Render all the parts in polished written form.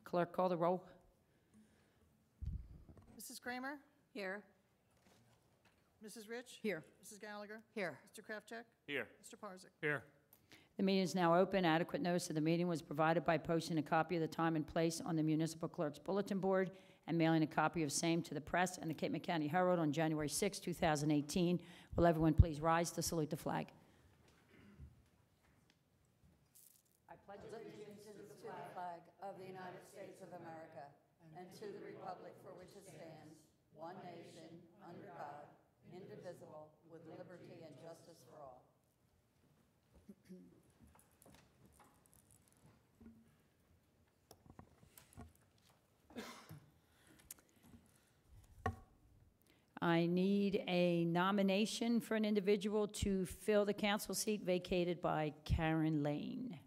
Clerk, call the roll. Mrs. Kramer? Here. Mrs. Rich? Here. Mrs. Gallagher? Here. Mr. Kraftcheck? Here. Mr. Parzak? Here. The meeting is now open. Adequate notice of the meeting was provided by posting a copy of the time and place on the municipal clerk's bulletin board and mailing a copy of same to the press and the Cape May County Herald on January 6, 2018. Will everyone please rise to salute the flag? I pledge Allegiance to the flag of the United States of America and to the republic for which it stands, one nation, under God, indivisible, with liberty and justice for all. I need a nomination for an individual to fill the council seat vacated by Karen Lane.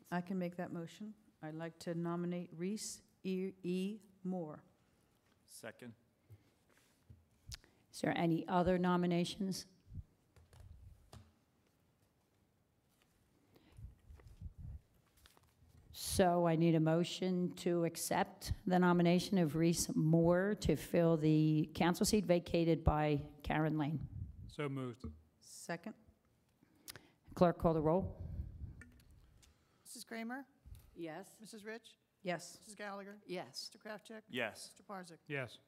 I can make that motion. I'd like to nominate Reese E. Moore. Second. Is there any other nominations? So I need a motion to accept the nomination of Reese Moore to fill the council seat vacated by Karen Lane. So moved. Second? Clerk, call the roll. Mrs. Kramer? Yes. Mrs. Rich? Yes. Mrs. Gallagher? Yes. Mr. Kraftcheck? Yes. Mr. Parzak? Yes.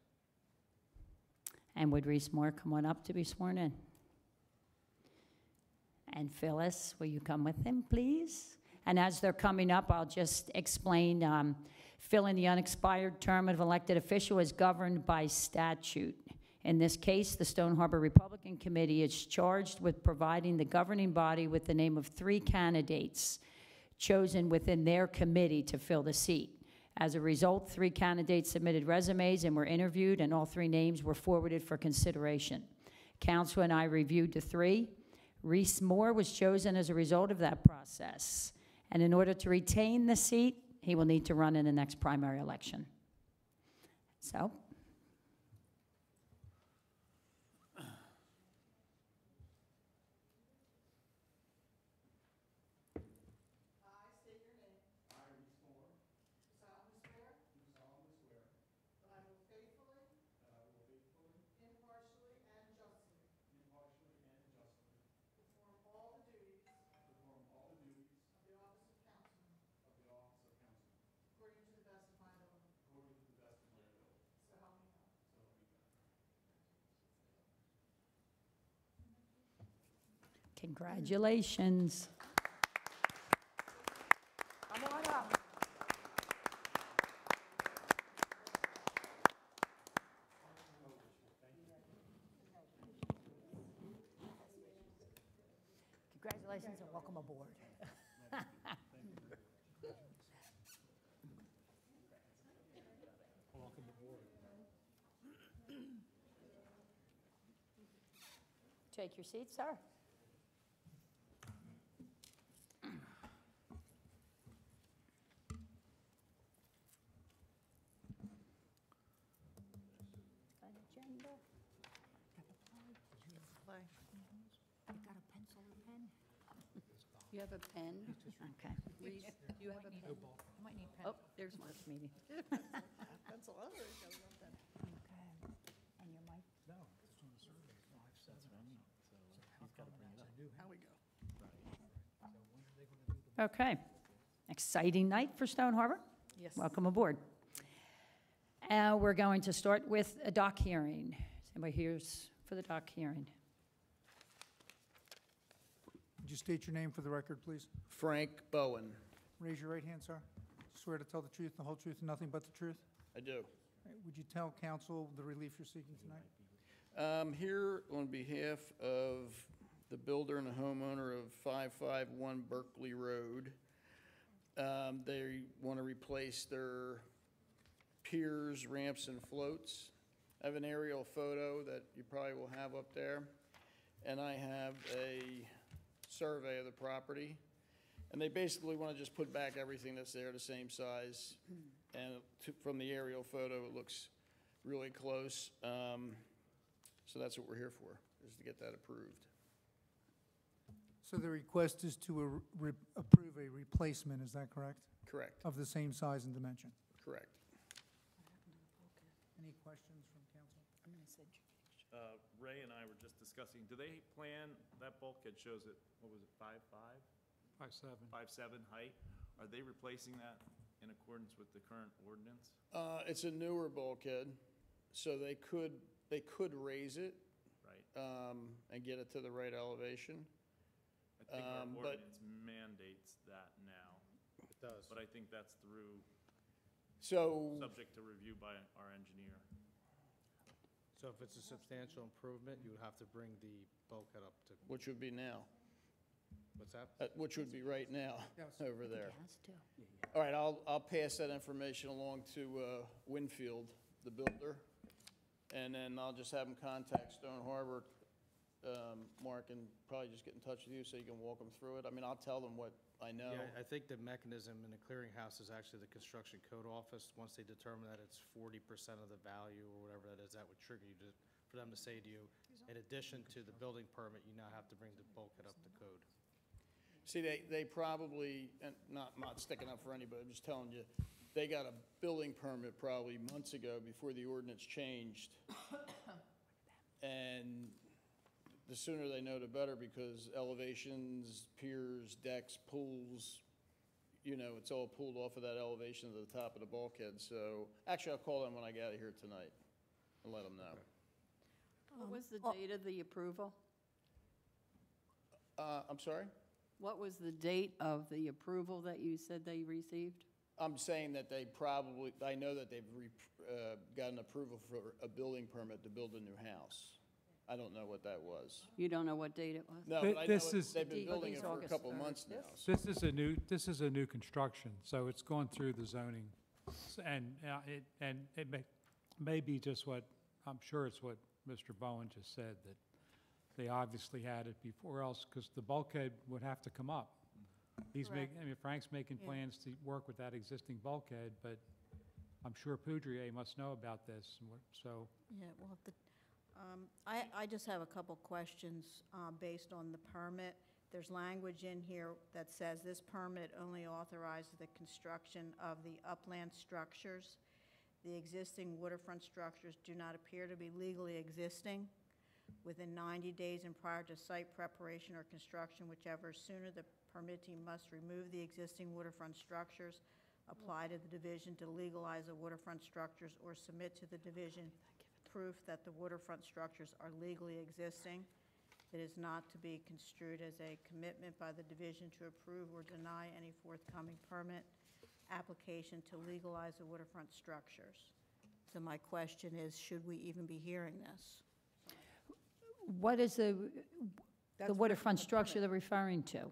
And would Reese Moore come on up to be sworn in? And Phyllis, will you come with him, please? And as they're coming up, I'll just explain, filling the unexpired term of elected official is governed by statute. In this case, the Stone Harbor Republican Committee is charged with providing the governing body with the name of 3 candidates chosen within their committee to fill the seat. As a result, 3 candidates submitted resumes and were interviewed, and all 3 names were forwarded for consideration. Council and I reviewed the 3. Reese Moore was chosen as a result of that process. And in order to retain the seat, he will need to run in the next primary election. So, congratulations. Come on up. Congratulations and welcome aboard. Take your seat, sir. Got an agenda. Play. You got a pencil and pen? You have a pen? Okay. Reese, do you have a pen? Might need Oh, there's one. meeting. Pencil. Oh, there you go. We got that. Okay. And your mic? How we go? Okay. Exciting night for Stone Harbor. Yes. Welcome aboard. We're going to start with a dock hearing. Is anybody here for the dock hearing? Would you state your name for the record, please? Frank Bowen. Raise your right hand, sir. Swear to tell the truth, the whole truth, and nothing but the truth? I do. All right, would you tell council the relief you're seeking tonight? I'm here on behalf of the builder and the homeowner of 551 Berkeley Road. They want to replace their piers, ramps, and floats. I have an aerial photo that you probably will have up there. And I have a survey of the property. And they basically want to just put back everything that's there the same size. And from the aerial photo, it looks really close. So that's what we're here for, is to get that approved. So the request is to approve a replacement, is that correct? Correct, of the same size and dimension. correct. Any questions from council? Ray and I were just discussing, do they plan, that bulkhead shows it, what was it, 5'5"? 5'7". 5'7" height? Are they replacing that in accordance with the current ordinance? It's a newer bulkhead, so they could raise it, Right. and get it to the right elevation. I think our but- ordinance mandates that now, It does. but I think that's through, So, subject to review by our engineer. So if it's a substantial improvement, you would have to bring the bulkhead up to, which would be now, what's that? which would be right now, Yes. over there. Has to. All right, I'll pass that information along to Winfield, the builder, and then I'll just have them contact Stone Harbor, Mark, and probably just get in touch with you so you can walk them through it. I mean, I'll tell them what I know. Yeah, I think the mechanism in the clearinghouse is actually the construction code office. Once they determine that it's 40% of the value or whatever that is, that would trigger you to, for them to say to you, in addition to the building permit, you now have to bring the bulkhead up to code. See, they probably, and not sticking up for anybody, I'm just telling you, they got a building permit probably months ago before the ordinance changed. And the sooner they know, the better, because elevations, piers, decks, pools, you know, it's all pulled off of that elevation to the top of the bulkhead. So, actually, I'll call them when I get out of here tonight and let them know. What was the date of the approval? I'm sorry? What was the date of the approval that you said they received? I'm saying that they probably, I know that they've gotten approval for a building permit to build a new house. I don't know what that was. You don't know what date it was? No, Th- but I know this is- they've been building it It's for a August couple 3rd. months now. This is a new construction, so it's going through the zoning. And it may be just what, I'm sure it's what Mr. Bowen just said, that they obviously had it before else, because the bulkhead would have to come up. Frank's making Yeah. plans to work with that existing bulkhead, but I'm sure Poudrier must know about this, so. Yeah, well, I just have a couple questions based on the permit. There's language in here that says this permit only authorizes the construction of the upland structures. The existing waterfront structures do not appear to be legally existing within 90 days and prior to site preparation or construction, whichever sooner the permittee must remove the existing waterfront structures, apply to the division to legalize the waterfront structures, or submit to the division proof that the waterfront structures are legally existing. It is not to be construed as a commitment by the division to approve or deny any forthcoming permit application to legalize the waterfront structures. So my question is, should we even be hearing this? What is the That's waterfront the structure permit. they're referring to?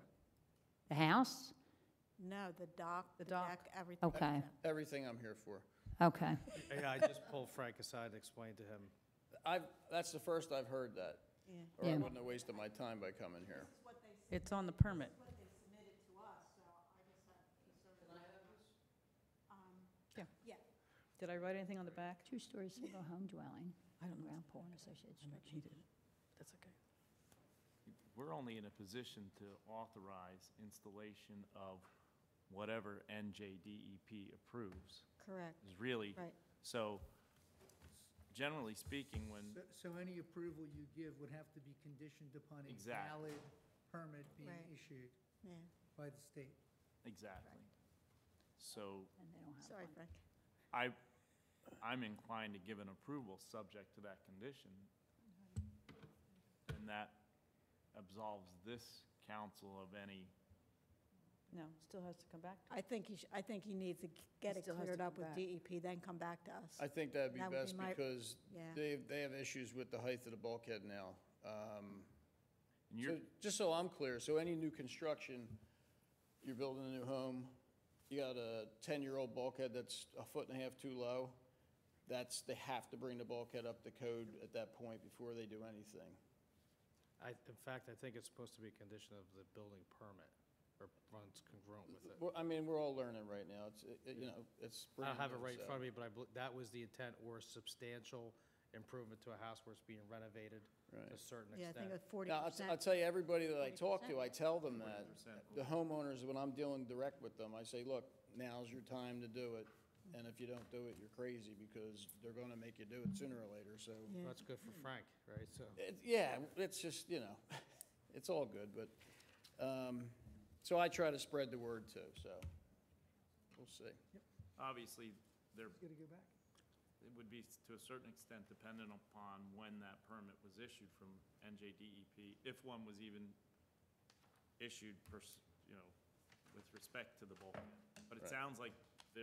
The house? No, the dock, The the dock. deck, everything. Okay, Everything I'm here for. okay. Yeah, I just pulled Frank aside and explained to him. That's the first I've heard that, Yeah. or I Yeah. wouldn't have wasted my time by coming here. It's on the permit. Did I write anything on the back? Two-story single-home dwelling, I don't know. ground pool and associated I don't structures. need it. That's okay. We're only in a position to authorize installation of whatever NJDEP approves, Correct, is really. right. So generally speaking, when, So any approval you give would have to be conditioned upon a Exactly. valid permit being Right. issued Yeah, by the state. exactly. So And they don't have sorry, one. Frank. I'm inclined to give an approval subject to that condition. And that absolves this council of any, No, still has to come back. I think he needs to get It it still has to cleared up come with back. DEP, then come back to us. I think that'd be That would be best my- because Yeah. they have issues with the height of the bulkhead now. and So, you're, just so I'm clear, so any new construction, you're building a new home, you got a 10-year-old bulkhead that's a foot and a half too low, they have to bring the bulkhead up to code at that point before they do anything. In fact, I think it's supposed to be a condition of the building permit, or runs congruent with it. Well, I mean, we're all learning right now. It's, you know, it's. I don't have it brand new, right in so. front of me, but that was the intent, or a substantial improvement to a house where it's being renovated to Right. a certain Yeah, I think extent. of 40%. Now, I'll tell you, everybody that I talk to, 40%. I tell them that, 40%. the homeowners, when I'm dealing direct with them, I say, look, now's your time to do it, and if you don't do it, you're crazy, because they're gonna make you do it sooner or later, so. Yeah. That's good for Frank, right? So, Yeah, it's just, you know, it's all good, but, so I try to spread the word too, so, we'll see. Obviously, there, Gotta go back. it would be to a certain extent dependent upon when that permit was issued from NJDEP, if one was even issued, you know, with respect to the bulkhead. But it Right. sounds like they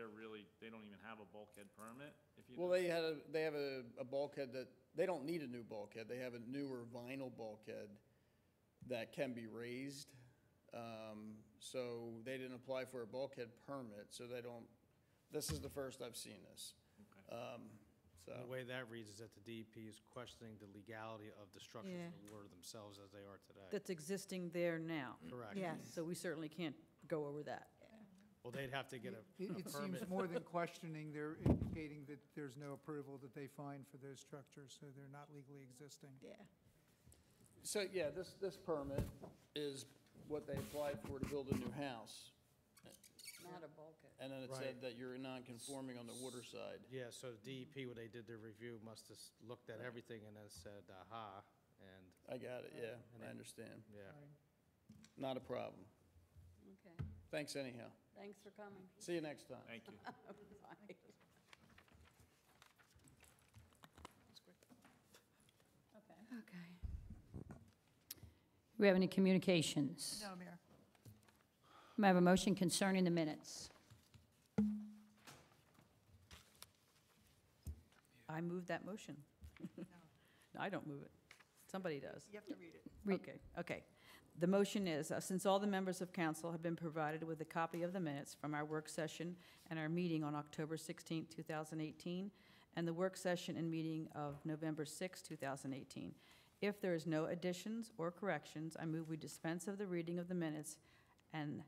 don't even have a bulkhead permit, if you Well, know. they have a bulkhead that, they don't need a new bulkhead, they have a newer vinyl bulkhead that can be raised. So they didn't apply for a bulkhead permit, so they don't, this is the first I've seen this. Okay. the So, way that reads is that the DEP is questioning the legality of the structures Yeah. in the water themselves as they are today. That's existing there now. Correct. Yes. So we certainly can't go over that. Well, they'd have to get a It seems permit. more than questioning, they're indicating that there's no approval that they find for those structures, so they're not legally existing. Yeah. so, yeah, this permit is what they applied for to build a new house. Not a bulkhead. And then it Right. said that you're non-conforming on the water side. Yeah, so the DEP, when they did their review, must have looked at everything and then said, aha, and, I got it, yeah, And I then- understand. yeah. Not a problem. Okay, Thanks anyhow. thanks for coming. See you next time. Thank you. Bye. Okay. Do we have any communications? No, Mayor. May I have a motion concerning the minutes? I move that motion. No, I don't move it. Somebody does. You have to read it. Read. Okay. The motion is, since all the members of council have been provided with a copy of the minutes from our work session and our meeting on October 16, 2018, and the work session and meeting of November 6, 2018, if there is no additions or corrections, I move we dispense of the reading of the minutes and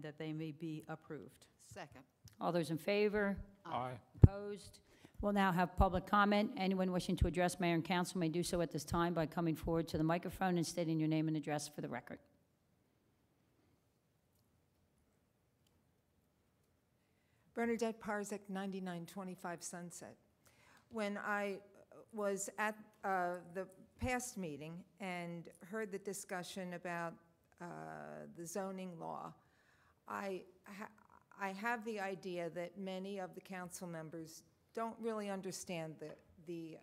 that they may be approved. Second. All those in favor? Aye. Opposed? We'll now have public comment. Anyone wishing to address mayor and council may do so at this time by coming forward to the microphone and stating your name and address for the record. Bernadette Parzak, 9925 Sunset. When I was at the past meeting and heard the discussion about the zoning law, I have the idea that many of the council members don't really understand the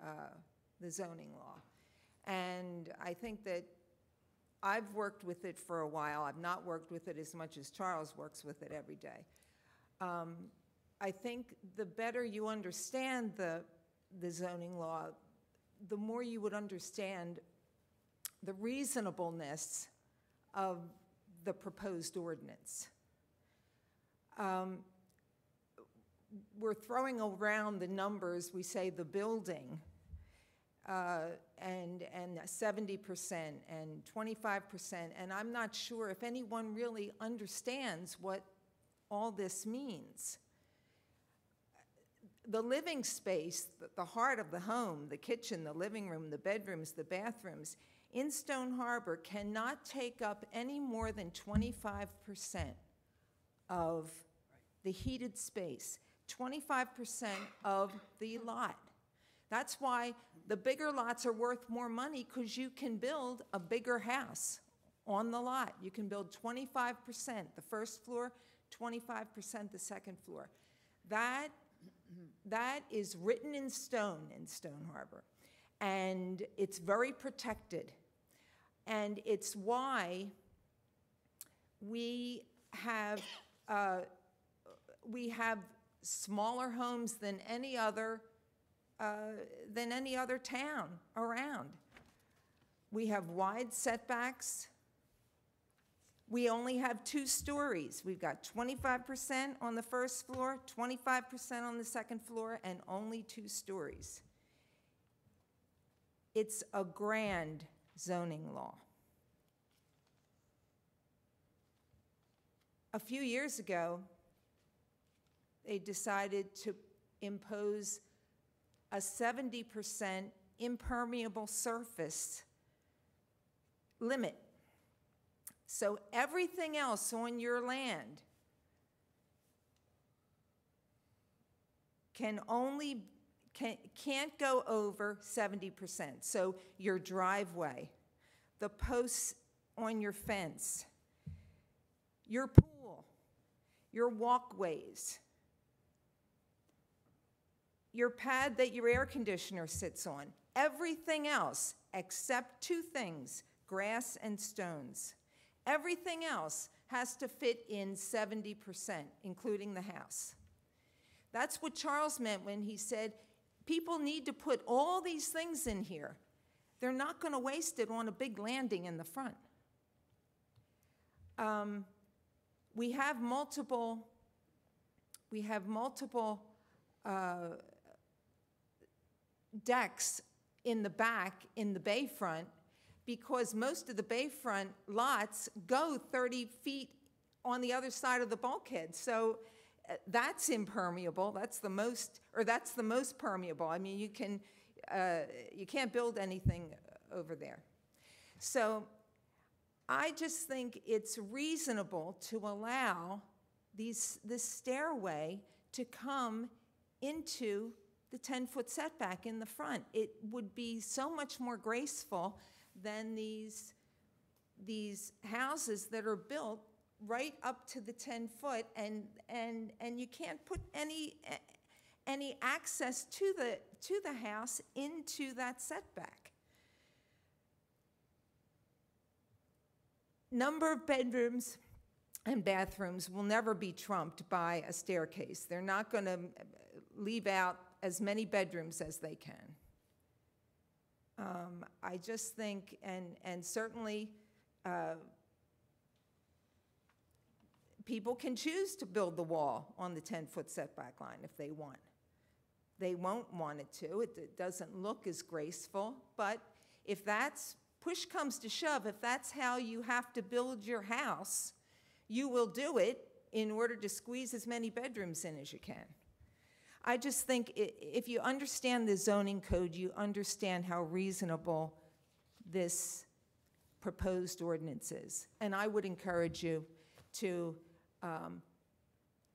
zoning law. And I think that I've worked with it for a while. I've not worked with it as much as Charles works with it every day. I think the better you understand the zoning law, the more you would understand the reasonableness of the proposed ordinance. We're throwing around the numbers, we say the building, and 70% and 25%, and I'm not sure if anyone really understands what all this means. The living space, the heart of the home, the kitchen, the living room, the bedrooms, the bathrooms, in Stone Harbor cannot take up any more than 25% of the heated space, 25% of the lot. That's why the bigger lots are worth more money, because you can build a bigger house on the lot. You can build 25% the first floor, 25% the second floor. That is written in Stone Harbor, and it's very protected. And it's why we have smaller homes than any other town around. We have wide setbacks. We only have 2 stories. We've got 25% on the first floor, 25% on the second floor, and only 2 stories. It's a grand zoning law. A few years ago, they decided to impose a 70% impermeable surface limit. So everything else on your land can't go over 70%. So your driveway, the posts on your fence, your pool, your walkways, your pad that your air conditioner sits on, everything else except two things, grass and stones. Everything else has to fit in 70%, including the house. That's what Charles meant when he said, people need to put all these things in here. They're not going to waste it on a big landing in the front. We have multiple decks in the back, in the bayfront, because most of the bayfront lots go 30 feet on the other side of the bulkhead. So that's impermeable. That's the most permeable. I mean, you can't build anything over there. So I just think it's reasonable to allow this stairway to come into the 10-foot setback in the front. It would be so much more graceful than these houses that are built right up to the 10-foot, and you can't put any access to the house into that setback. Number of bedrooms and bathrooms will never be trumped by a staircase. They're not going to leave out as many bedrooms as they can. I just think, and certainly people can choose to build the wall on the 10-foot setback line if they want. They won't want it to. It doesn't look as graceful, but if that's, push comes to shove, if that's how you have to build your house, you will do it in order to squeeze as many bedrooms in as you can. I just think if you understand the zoning code, you understand how reasonable this proposed ordinance is. And I would encourage you to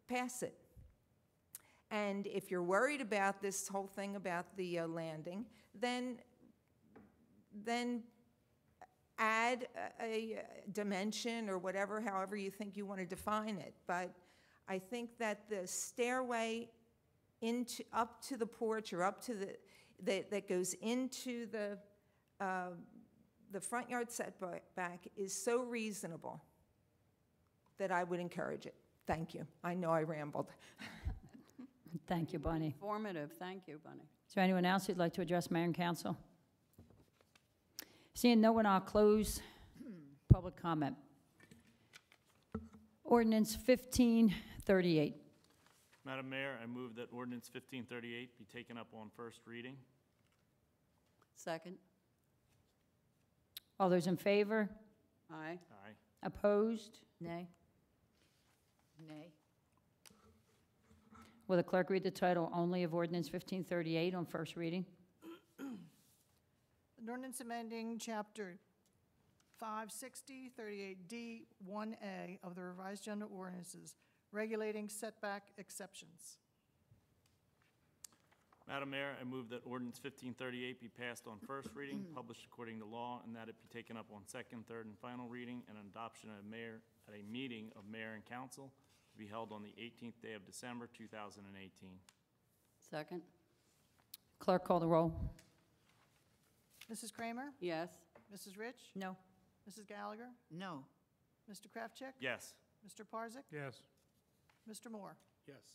pass it. And if you're worried about this whole thing about the landing, then add a dimension or whatever, however you think you want to define it. But I think that the stairway up to the porch or up to that goes into the front yard setback is so reasonable that I would encourage it. Thank you. I know I rambled. Thank you, Bonnie. Informative, thank you, Bunny. Is there anyone else who'd like to address Mayor and Council? Seeing no one, I'll close public comment. Ordinance 1538. Madam Mayor, I move that ordinance 1538 be taken up on first reading. Second. All those in favor? Aye. Aye. Opposed? Nay. Nay. Will the clerk read the title only of ordinance 1538 on first reading? An ordinance amending Chapter 560, 38D, 1A of the Revised General Ordinances, regulating setback exceptions. Madam Mayor, I move that ordinance 1538 be passed on first reading, published according to law, and that it be taken up on second, third, and final reading, and adoption at a meeting of mayor and council to be held on the 18th day of December, 2018. Second. Clerk, call the roll. Mrs. Kramer? Yes. Mrs. Rich? No. Mrs. Gallagher? No. Mr. Kraftcheck? Yes. Mr. Parzak? Yes. Mr. Moore? Yes.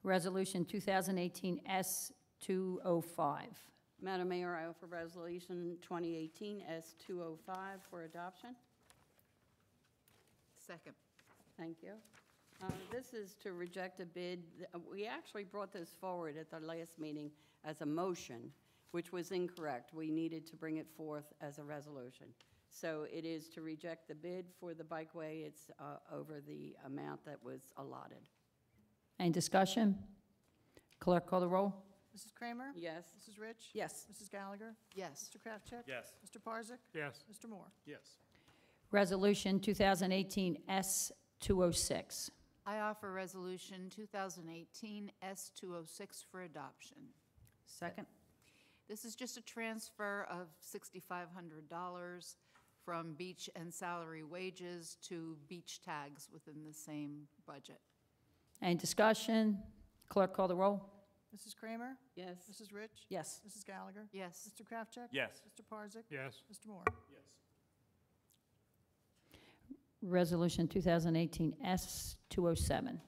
Resolution 2018 S205. Madam Mayor, I offer Resolution 2018 S205 for adoption. Second. Thank you. This is to reject a bid. We actually brought this forward at the last meeting as a motion, which was incorrect. We needed to bring it forth as a resolution. So it is to reject the bid for the bikeway. It's over the amount that was allotted. Any discussion? Clerk, call the roll. Mrs. Kramer? Yes. Mrs. Rich? Yes. Mrs. Gallagher? Yes. Mr. Kraftcheck? Yes. Mr. Parzak? Yes. Mr. Moore? Yes. Resolution 2018 S-206. I offer Resolution 2018 S-206 for adoption. Second? This is just a transfer of $6,500 from beach and salary wages to beach tags within the same budget. Any discussion? Clerk, call the roll. Mrs. Kramer? Yes. Mrs. Rich? Yes. Mrs. Gallagher? Yes. Mr. Kraftcheck? Yes. Mr. Parzak? Yes. Mr. Moore? Yes. Resolution 2018 S-207.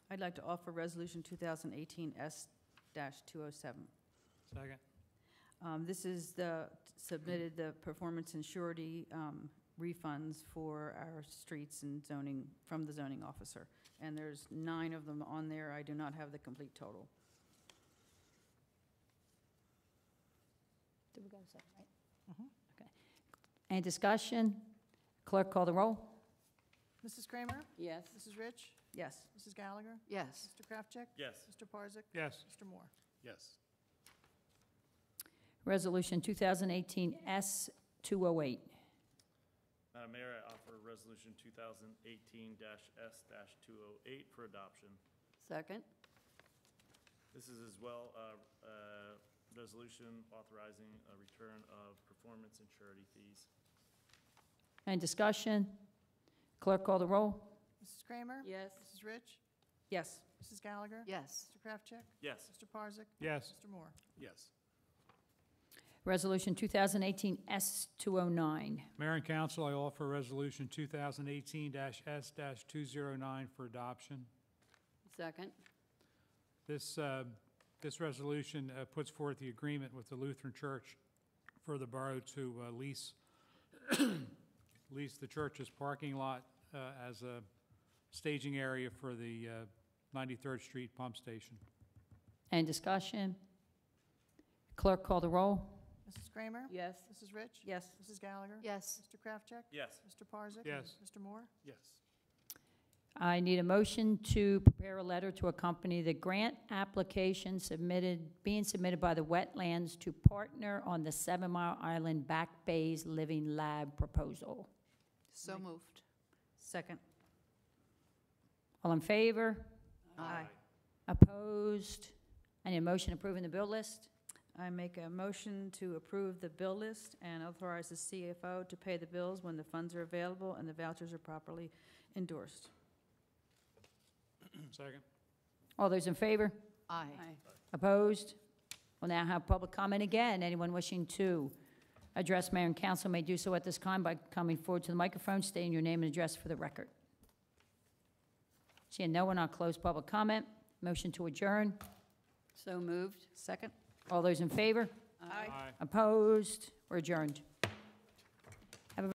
I'd like to offer Resolution 2018 S-207. Second. This is submitted the performance and surety refunds for our streets and zoning, from the zoning officer. And there's 9 of them on there. I do not have the complete total. Did we go to second, right? Okay. Any discussion? Clerk, call the roll. Mrs. Kramer? Yes. Mrs. Rich? Yes. Mrs. Gallagher? Yes. Mr. Kraftcheck? Yes. Mr. Parzak? Yes. Mr. Moore? Yes. Resolution 2018 S-208. Madam Mayor, I offer Resolution 2018-S-208 for adoption. Second. This is as well a resolution authorizing a return of performance and surety fees. Any discussion? Clerk, call the roll. Mrs. Kramer? Yes. Mrs. Rich? Yes. Mrs. Gallagher? Yes. Mr. Kraftcheck? Yes. Mr. Parzak? Yes. Mr. Moore? Yes. Resolution 2018 S-209. Mayor and council, I offer Resolution 2018-S-209 for adoption. Second. This resolution puts forth the agreement with the Lutheran Church for the borough to lease the church's parking lot as a staging area for the 93rd Street pump station. Any discussion? Clerk, call the roll. Mrs. Kramer? Yes. Mrs. Rich? Yes. Mrs. Gallagher? Yes. Mr. Kraftcheck? Yes. Mr. Parzak? Yes. Mr. Moore? Yes. I need a motion to prepare a letter to accompany the grant application being submitted by the Wetlands to partner on the 7 Mile Island Back Bays Living Lab proposal. So moved. Second? All in favor? Aye. Opposed? I need a motion approving the bill list. I make a motion to approve the bill list and authorize the CFO to pay the bills when the funds are available and the vouchers are properly endorsed. Second. All those in favor? Aye. Opposed? We'll now have public comment again. Anyone wishing to address mayor and council may do so at this time by coming forward to the microphone, stating your name and address for the record. Seeing no one, I'll close public comment. Motion to adjourn. So moved. Second? All those in favor? Aye. Aye. Opposed? We're adjourned.